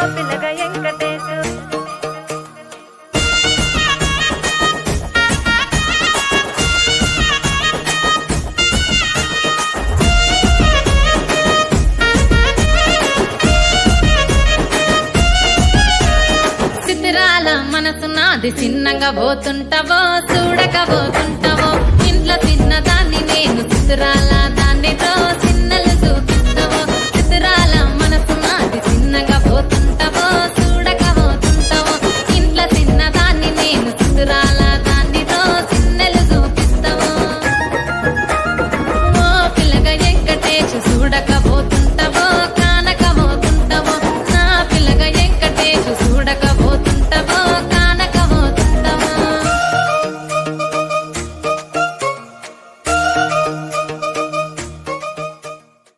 పిల్లగా వెంకటేశు చిత్రాల మనసు నాది చిన్నగా పోతుంటావో చూడక పోతుంటావో ఇంట్లో చిన్నదాన్ని నేను చిత్రాల